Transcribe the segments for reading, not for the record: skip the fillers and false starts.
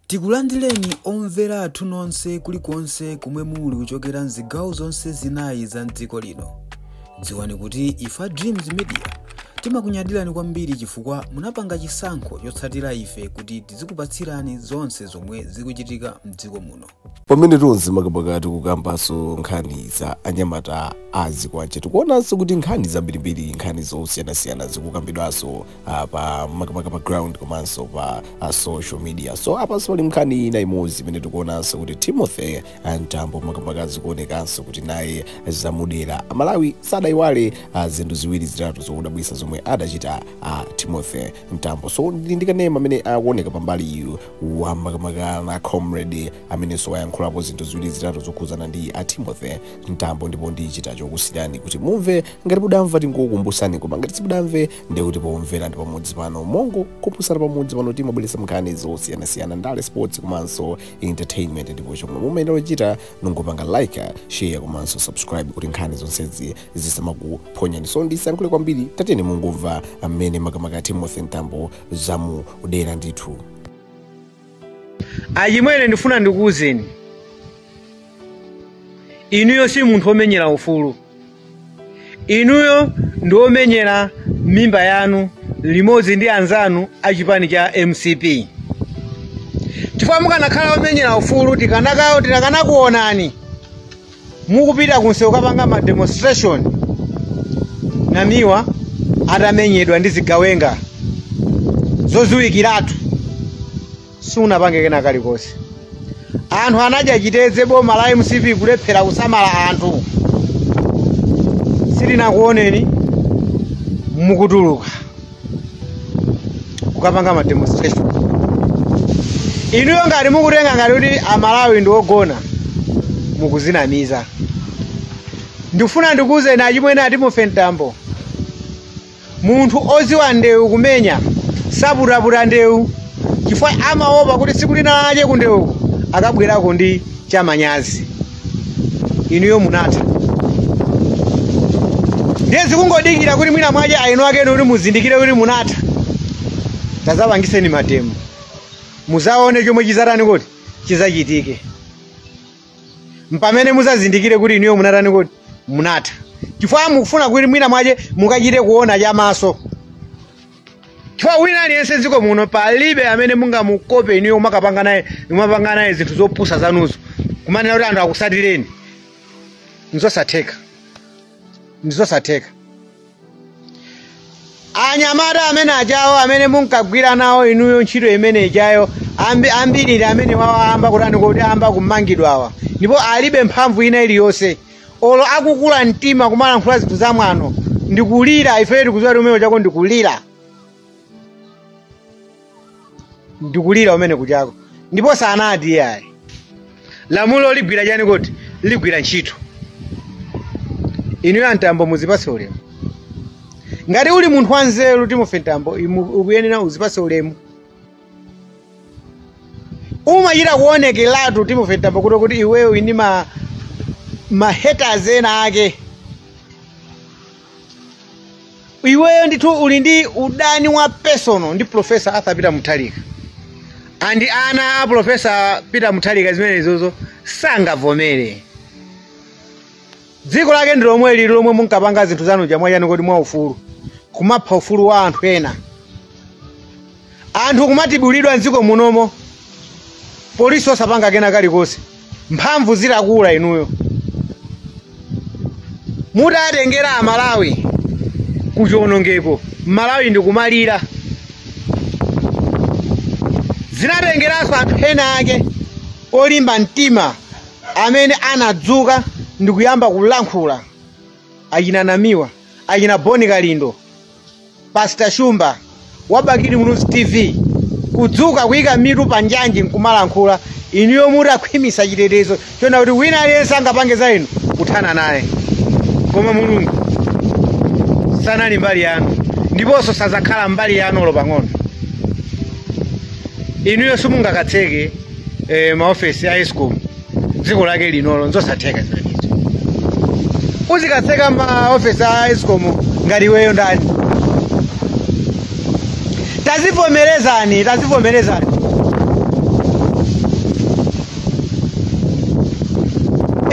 Tikulandireni omvera athu nonse kulikonse kumwe muli kuchokera mzigawo zonse zinayi za mdziko lino. Dziwani kuti ifa Dreams Media timakunyadirani kwambiri chifukwa munapanga chisankho chotsatira ife kuti tizikupatsirani zonse zomwe zikuchitika mdziko muno. Pamene tonse makabakati kukambaso nkhani za anyamata azikwache tikuonanso kuti nkhani zambirimbiri nkhani zosiyanasiyana zikukambidwanso pa makabaka pa ground komanso pa social media. So apanso pali nkhani ina imodzi imene tikuonanso kuti Timothy Ntambo makabaka zikuonekanso kuti naye zamudera Malawi sadayiwale zinthu ziwiri zitatu zokudabwisa zomwe adachita Timothy Ntambo. So ndikanema amene akuoneka pambali wa makabaka na comrade amene so yankulapo zinthu ziwiri zitatu zokhuzana ndi Timothy Ntambo, ndipo ndichita chokusiyani kuti mumve ngati mudamva tingokumbusani, koma ngati simudamve ndiye kuti pomvera ndi pamodzi pano mongo kupusana pamodzi pano timabweretsa nkhani zosiyanasiyana ndale sports komanso entertainment, ndipo chomwe mumayenera kuchita nungopanga like, share komanso subscribe kuti nkhani zonsezi zisamakuphonyani. So ndisayankhule kwambiri, tateni mungomva amene makamaka Timothy Ntambo zamu udera ndithu. Achimwene ndifuna ndikuwuzeni, inuyo si munthu omenyera ufulu. Inuyo ndi omenyera mimba yanu limodzi ndi anzanu achipani cha MCP. Chifukwa mukanakhala omenyera ufulu tikanakuonani mukupita kunsewu kapanga ma demonstration namiwa atamenyedwa ndi zigawenga zoziwikiratu siunapange kena kalikonse. Anthu anadya chiteze boma la MCP kulephera kusamala anthu. Silinakuoneni mukutuluka kukapanga ma demonstration. Inuyo ngati mukutenga ngati kuti Amalawi ndi ogona mukuzinamiza. Ndifuna ndikuwuzeni achimwene a Timothy Ntambo, munthu oziwa ndewu kumenya saputaputa ndewu chifukwa amaopa kuti siku lina aje kundewu akabwerako ndi chamanyazi. Inuyo munatha. Ndiye zikungodikira kuti mwina mwaje aino akene kuti muzindikire kuti munatha. Tazapangiseni matemu. Muzaone chomwe chizatani kuti chizachitike. Mpamene muzazindikire kuti inuyo munatani kuti munatha. Chifukwa mukufuna kuti mwina mwaje mukachite kuona chamaso. Chifukwa wina aliyense dziko muno palibe amene mungamukope inuyo mumapanga naye zinthu zopusa zanuzo. Kumanena kuti anthu akusatireni. Ndizosatheka. Anyamata amene ajawo amene munkagwira nawo inuyo ntchito imene ijayo ambiri amene wawamba kutani kuti amba kumangidwawa. Ndipo alibe mphamvu ina iliyonse. Olo akukula mtima kumalankhula zinthu zamwano ndikulira, ife tikudziwa kuti umene chako ndikulira. Ndikulira umene kuchako. Ndipo sanati yayi. Lamulo ligwira chani kuti ligwira ntchito. Inuyo Ntambo muzipase ulemu. Ngati uli munthu wanzeru Timothy Ntambo ukuyenera uzipase ulemu. Umachita kuonekeratu Timothy Ntambo kuti iweyo uli ndi ma haters ena ake. Iweyo ndithu uli ndi udani wa personal ndi Professor Arthur Peter Mutharika. Andi ana a Professor Peter Mutharika zimene zozo sangavomere. Dziko lake ndi lomwe lili lomwe munkapanga zinthu zanu chamwachani kuti mwa ufulu. Kumapha ufulu wa anthu ena. Anthu kumatibulidwa mdziko munomo. Polisi osapanga kena kalikonse. Mphamvu zilakula inuyo. Mutatengera Amalawi kuchiwonongeko. Malawi ndi kumalira. Zinatengeranso anthu ena ake olimba mtima amene anadzuka ndikuyamba kulankhula. Achina Namiwa, achina Boni Kalindo, Pastor Shumba, Wabakiri News TV, kudzuka kuyika mitu panjanji nkumalankhula. Inuyo mutakhwimisa chitetezo chona kuti wina aliyense angapange za inu kuthana naye. Koma Mulungu sanali mbali yanu, ndiponso sazakhala mbali yanu olo pang'ono. Inuyo simungakatseke maofesi a Eskom dziko lake linolo nzosatheka zimenezo. Uzikatseka maofesi a Eskom ngati iweyo ndani. Tazivomerezani.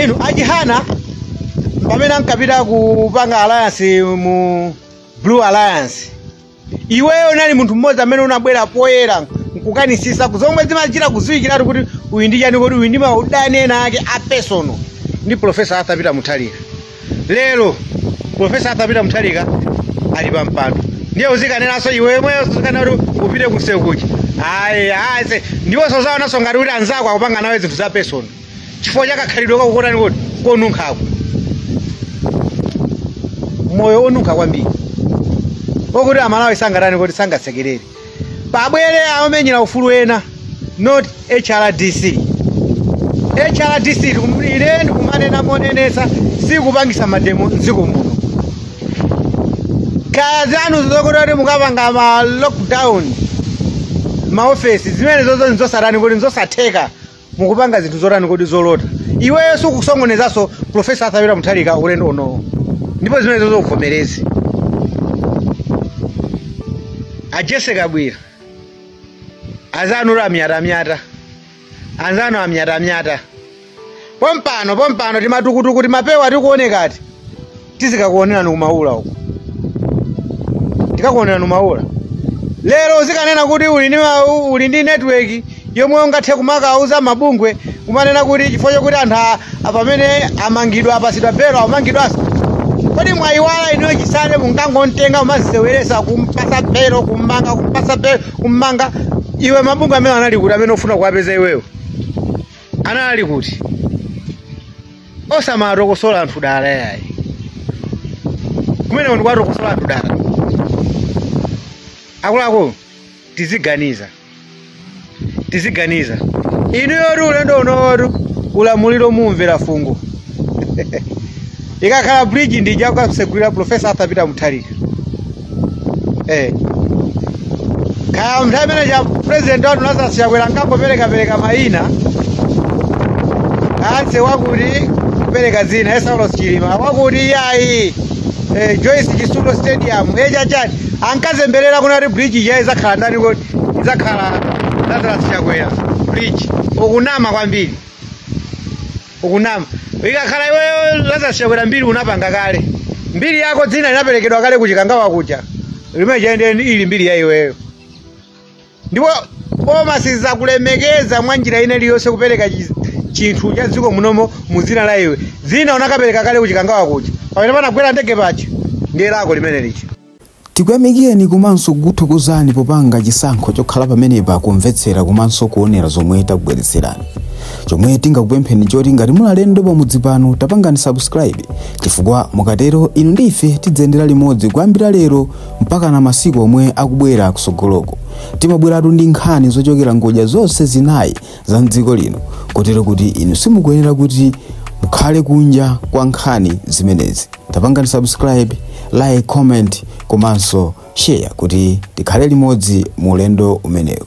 inu achihana pamene ankapita kupanga alliance mu Blue Alliance. Iweyo unali munthu mmodzi amene unabwera poyera nkukanisisa kuzomwe zimachita kuziwikiratu kuti uyu ndi chani kuti uyu ndi maudani ena ake a personal ndi Professor Arthur Peter Mutharika. Lero Professor Arthur Peter Mutharika ali pa mpando. Ndiye uzikanenanso iwe mweyo uzikanena kuti upite kusewu kuchi. Ayi ndipo sozaonanso ngati kuti anzako akupanga nawe zinthu za personal. Chifukwa chakakhalidwe kakukotani kuti konunkhako. Moyo onunkha kwambiri. Okuti amalawi sangatani kuti sangatsekerere. Pabwere amenyera ufulu ena not HRDC. HRDC ine ndikumanena monenesa sikupangisa mademo nziko muno. Kazi anu zokuti mukapanga ma lockdown ma office zimene zozo nzosarani kuti nzosatheka mukupanga zinthu zotani kuti zolota. Iweyo sukusongonezaso Professor Arthur Peter Mutharika ulendo ono. Ndipo zimene zozo uvomerezi. Ajese kabwira. Azanu ramyata. Anzano amyata. Pompano timatukutuku timapewa tikuonekati. Tizikakuonera nukumaula uko. Tikakuonera numaula. Lero uzikanena kuti uli ndi network yomwe ungathe kumakauza mabungwe kumanena kuti chifukwa chokuti anthu apamene amangidwa apasidwa belo amangidwaso. Kodi mwaiwala ino chisale mungangontenga umaziseweresa kumpasa belo kummanga iwe mabungwe amene anali kuti amene ufuna kuwapeza iweyo. Anali kuti osamaro kusola anthu dala yayi. Kumene ndi kwato kusola anthu dala. Akulako tiziganiza. Inu yoru ulendo unoru ulamuliro mumvera fungo. Ikakhala bridge ndija kusekulira Professor Arthur Peter Mutharika. Kaya mthamene cha president watu nasa siyakwela nkangopereka maina. Anse wakuti kupereka zina Esaulos Chilima wakuti yayi Joyce Chisulo Stadium chani ankazemberera kunati bridge ya izakhala ndani kuti izakhala Lazarus Chakwera bridge ukunama kwambiri ukunama ikakhala iweyo Lazarus Chakwera mbiri unapanga kale mbiri yako dzina linaperekedwa kale kuchikangawa kuja limeje ili mbiri ya iweyo ndipo boma siza kulemekeza mwanjira ine liyose kupereka chinthu cha dziko munomo muzina la iwe zina unakapereka kale kuchikangawa kuja pamene panagwera ndege pacho ndiye lako limene lichi. Tikuyamikeni komanso kuthokozani popanga chisankho chokhala pamenepa kumvetsera komanso kuonera zomwe takubweretserani. Chomwe tingakupempheni choti ngati mulalendo pamudzi pano tapangani subscribe chifukwa mukatero inu ndife tidzendera limodzi kuyambira lero mpaka na masiku omwe akubwera kusogoloko. Timabweratu ndi nkhani zochokera ngodya zonse zinayi za mdziko lino kotero kuti inu simukuyenera kuti mukhale kunja kwa nkhani zimenezi. Tapangani subscribe, like, comment komanso share kuti tikhale limodzi mu ulendo umenewu.